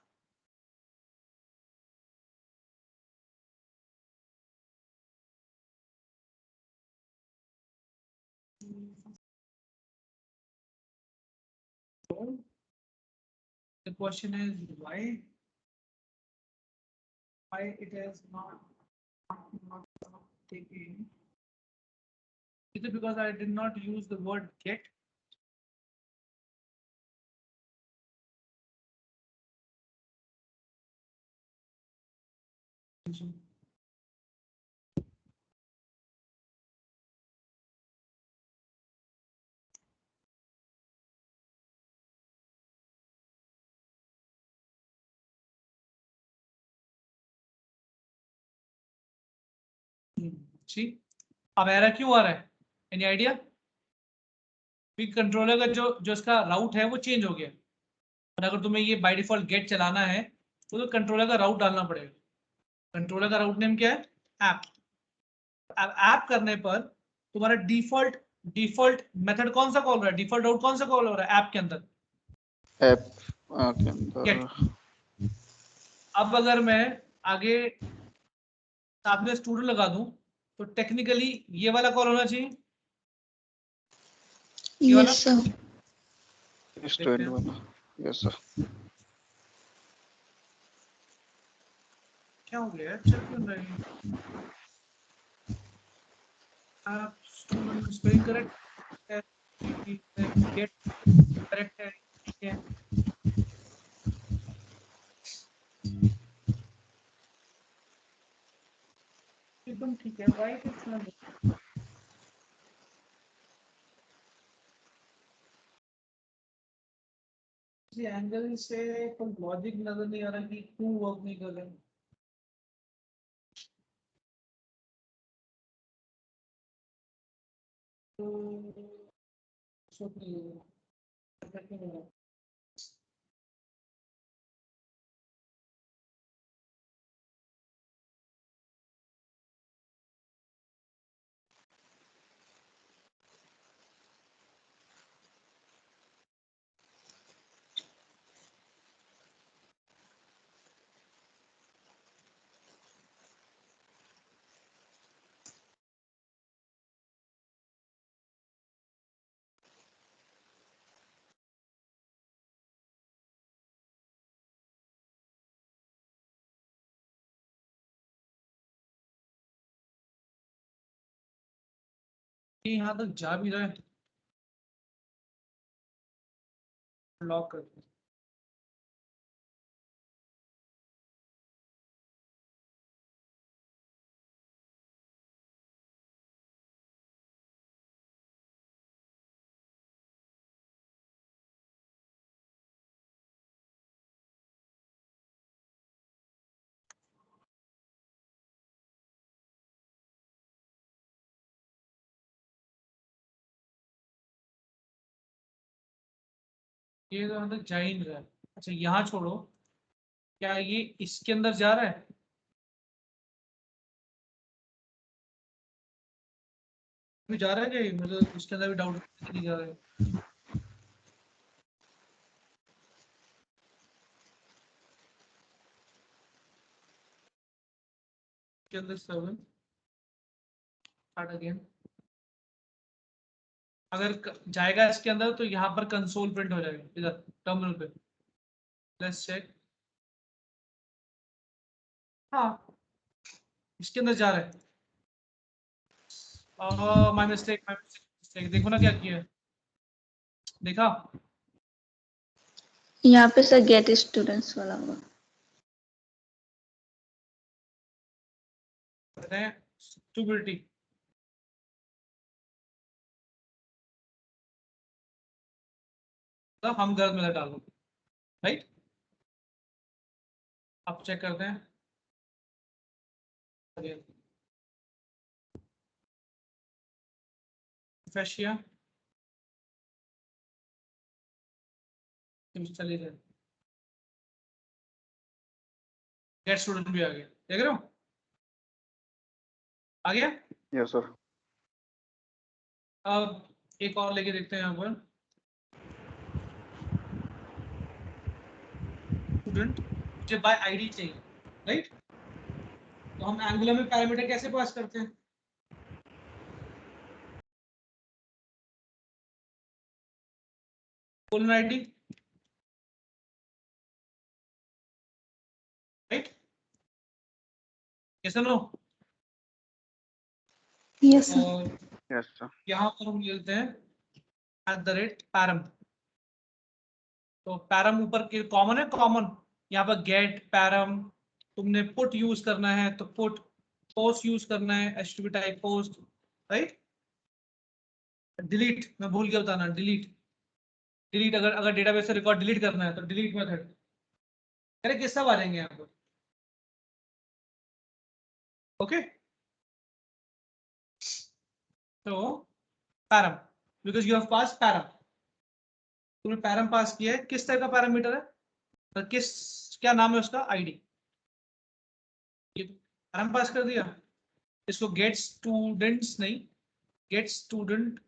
the question is why it is not taking. Is it because I did not use the word get? See, अब एरर क्यों आ रहा है? Any idea? कंट्रोलर का जो इसका राउट है वो चेंज हो गया, और अगर तुम्हें ये बाय डिफॉल्ट गेट चलाना है तो कंट्रोलर का राउट डालना पड़ेगा। कंट्रोलर का राउट नेम क्या है? ऐप। अब ऐप करने पर तुम्हारा डिफॉल्ट मेथड कौन सा कॉल हो रहा है? डिफॉल्ट राउट कौन सा कॉल हो रहा है ऐप के अंदर? ऐप के अंदर। अब अगर मैं आगे साथ में स्टूडेंट लगा दूं तो टेक्निकली ये वाला कॉल होना चाहिए। Yes, sir. स्टूडेंट वाला, यस सर। क्या हो गया? चल क्यों रही है? स्टूडेंट स्पेलिंग करेक्ट है, गेट करेक्ट है, ठीक है। एकदम ठीक है, राइट है। किसी एंगल से कोई लॉजिक नजर नहीं आ रहा कि क्यों वर्क नहीं कर रहा है। तो यहाँ तक जा भी रहा है, लॉक कर दो। ये तो अंदर जा ही नहीं रहा है। अच्छा यहाँ छोड़ो, क्या ये इसके अंदर जा रहा है? भी जा रहा है क्या ये? मतलब इसके अंदर भी डाउट नहीं जा रहा है। के अंदर 7 स्टार्ट अगेन। अगर जाएगा इसके अंदर तो यहाँ पर कंसोल प्रिंट हो जाएगा इधर टर्मिनल पे। Let's check. हाँ, इसके अंदर जा रहा है। माय मिस्टेक, देखो ना क्या किया है, देखा? यहाँ पे सर गेट स्टूडेंट्स वाला होगा। करते हैं सुटेबिलिटी। तो हम गलत मेथड डाल देंगे, राइट। अब चेक करते हैं फैशिया चलिए जाए। गेट स्टूडेंट भी आ गया, देख रहे हो आ गया। Yes sir. अब एक और लेके देखते हैं यहाँ पर स्टूडेंट मुझे बाय आईडी चाहिए, राइट। तो हम एंगुलर में पैरामीटर कैसे पास करते हैं? Full ID, right. Yes no? Yes sir. और यस सर। यहाँ पर हम लेते हैं @param। तो पैरम ऊपर के कॉमन है, कॉमन यहाँ पर गेट पैरम। तुमने पुट यूज करना है तो पुट, पोस्ट यूज करना है HTTP type post, right. Delete मैं भूल गया बताना, डिलीट। डिलीट अगर अगर डेटाबेस से रिकॉर्ड डिलीट करना है तो डिलीट मेथड। अरे किस सब आ जाएंगे यहाँ पर, ओके। तो param, because you have pass param, तुमने पैरम पास किया है। किस तरह का पैरामीटर है और किस, क्या नाम है उसका, आईडी। ये पैरम पास कर दिया। इसको गेट स्टूडेंट्स नहीं, get student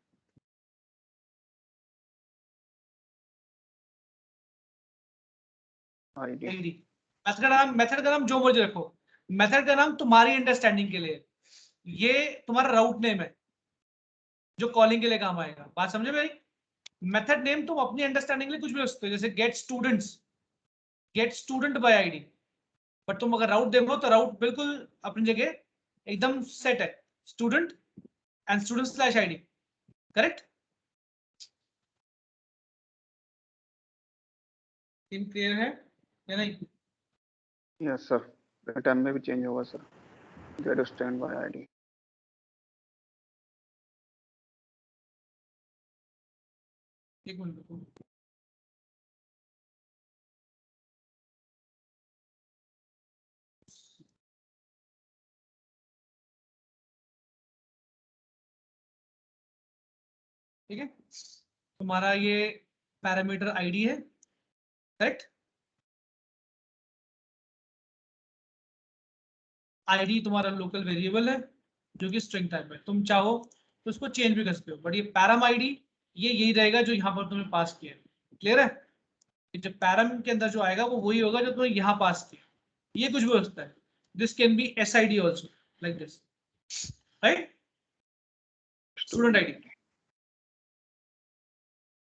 ID. ID. Method का नाम जो मर्जी रखो, मेथड का नाम तुम्हारी अंडरस्टैंडिंग के लिए, ये तुम्हारा राउट नेम है जो कॉलिंग के लिए काम आएगा। बात समझे मेरी? मेथड नेम तुम अपनी अंडरस्टैंडिंग के लिए कुछ भी हो सकते हो, जैसे get students, get student by ID. But तुम अगर राउट देखो तो राउट बिल्कुल अपनी जगह एकदम सेट है, student and student slash ID, correct. Team clear है या नहीं? Yes sir. रिटर्न में भी चेंज होगा sir, get stand by ID. एक मिनट रुको। ठीक है, तुम्हारा ये पैरामीटर आईडी है, करेक्ट। आईडी तुम्हारा लोकल वेरिएबल है जो कि स्ट्रिंग टाइप है, तुम चाहो तो उसको चेंज भी कर सकते हो, बट ये पैरम आईडी ये यही रहेगा जो यहाँ पर तुमने पास किया है। क्लियर है? जो पैरम के अंदर जो आएगा वो वही होगा जो तुमने यहाँ पास किया। ये कुछ भी हो सकता है, this can be SID also, like this, right, student ID.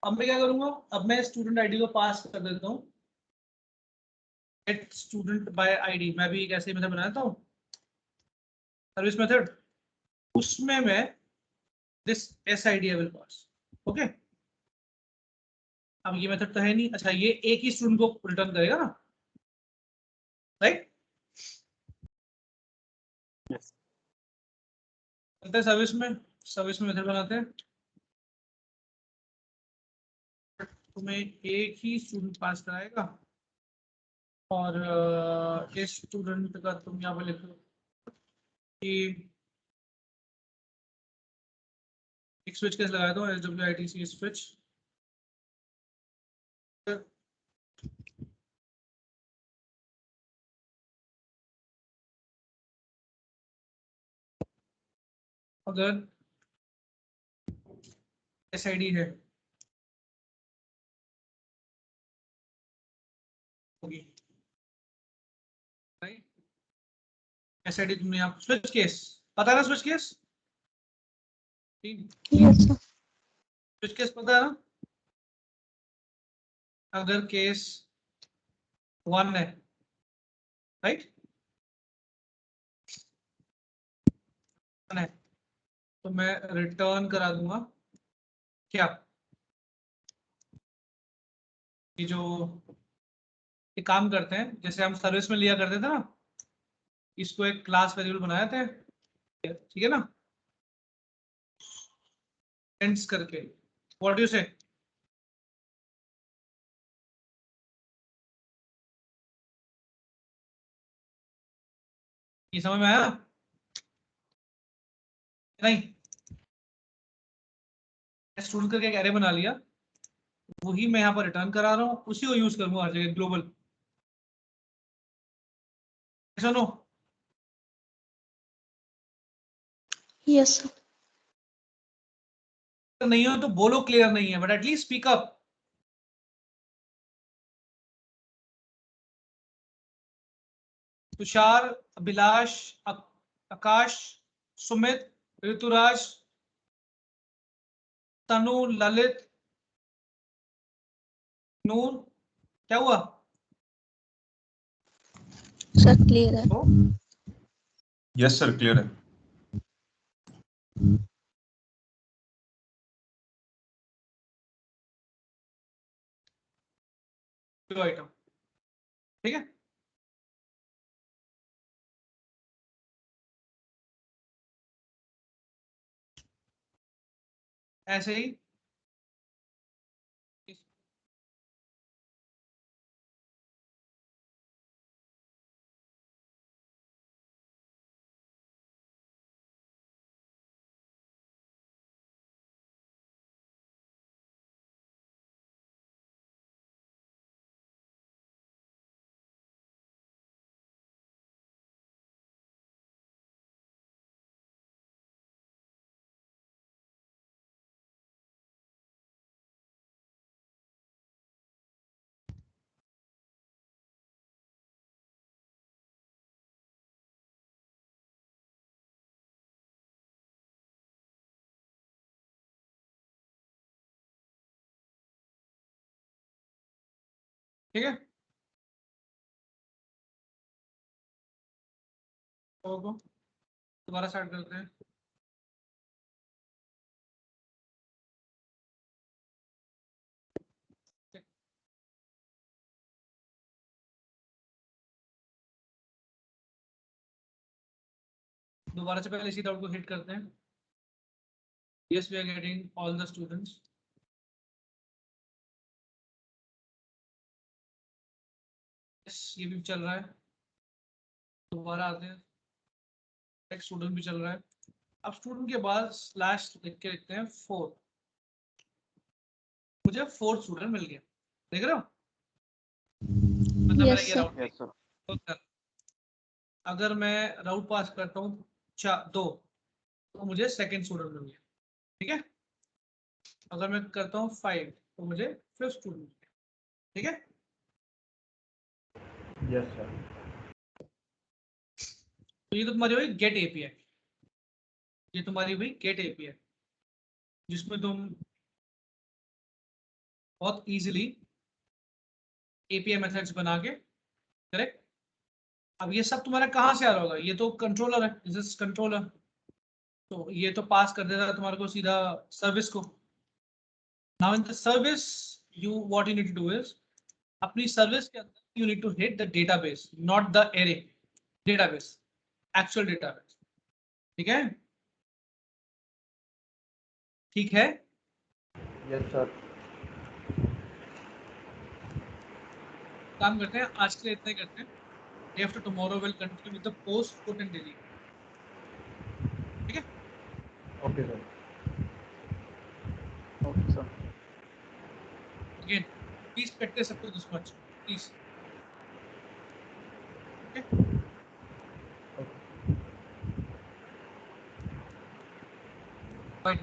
अब मैं क्या करूंगा, अब मैं स्टूडेंट आईडी को पास कर देता हूँ गेट स्टूडेंट बाय आईडी। मैं भी एक ऐसे मेथड बनाता हूँ, सर्विस मेथड, उसमें मैं this SID will pass, okay. अब ये मेथड तो है नहीं, अच्छा ये एक ही स्टूडेंट को रिटर्न करेगा ना, राइट। Yes. चलते हैं सर्विस में मेथड बनाते हैं। तुम्हें एक ही स्टूडेंट पास कराएगा और इस स्टूडेंट का तुम यहाँ पर लिखो कि एक स्विच केस लगाया दो, SWITC स्विच। अगर SID है होगी, राइट। SID तुमने यहाँ स्विच केस पता है ना, switch case, yes sir. Switch case पता है ना। अगर केस 1 है, राइट, है तो मैं रिटर्न करा दूंगा क्या, कि जो एक काम करते हैं, जैसे हम सर्विस में लिया करते थे ना, इसको एक क्लास वेरिएबल बनाए थे, ठीक है ना, फ्रेंड्स करके। व्हाट डू यू से? ये समझ में आया नहीं? स्टूडेंट करके एक एरे बना लिया, वही मैं यहाँ पर रिटर्न करा रहा हूँ, उसी को यूज करूंगा हर जगह ग्लोबल। ऐसा नो? Yes, sir. नहीं हो तो बोलो क्लियर नहीं है, but at least speak up. Tushar, Abhilash, Akash, Sumit, Rituraj, Tanu, Lalit, Noor, क्या हुआ? Sir, clear है। तो यस सर क्लियर है। आइटम, ठीक है। ऐसे ही ठीक है। तो दोबारा स्टार्ट करते हैं। दोबारा से पहले इसी डाउट को हिट करते हैं। Yes, we are getting all the students. Yes, ये भी चल रहा है। दोबारा आते हैं, एक स्टूडेंट भी चल रहा है। अब स्टूडेंट के बाद स्लैश लिख के लिखते हैं 4। मुझे 4th स्टूडेंट मिल गया, देख रहे हो? मतलब Yes, मेरा ये sir. राउट Yes, sir. अगर मैं राउट पास करता हूँ 2, तो मुझे सेकंड स्टूडेंट मिल गया, ठीक है। अगर मैं करता हूँ 5, तो मुझे 5th स्टूडेंट मिल गया, ठीक है। Yes sir. तो ये तो तुम्हारी हुई गेट एपीआई, ये तुम्हारी हुई गेट एपीआई, जिसमें तुम बहुत इजीली एपीआई मेथड्स बना के, करेक्ट। अब ये सब तुम्हारा कहाँ से आ रहा होगा? ये तो कंट्रोलर है, दिस इज कंट्रोलर, तो ये तो पास कर देगा तुम्हारे को सीधा सर्विस को। Now in the service you what you need to do is, अपनी सर्विस के अंदर you need to hit the database, not the array, database, actual database, ठीक है। ठीक है, यस सर। काम करते हैं, आज के लिए इतना ही करते हैं। Day after tomorrow will continue with the post, put and delete, ठीक है। Okay sir. Okay, sir. Again please practice up to this much, please, okay. Bye.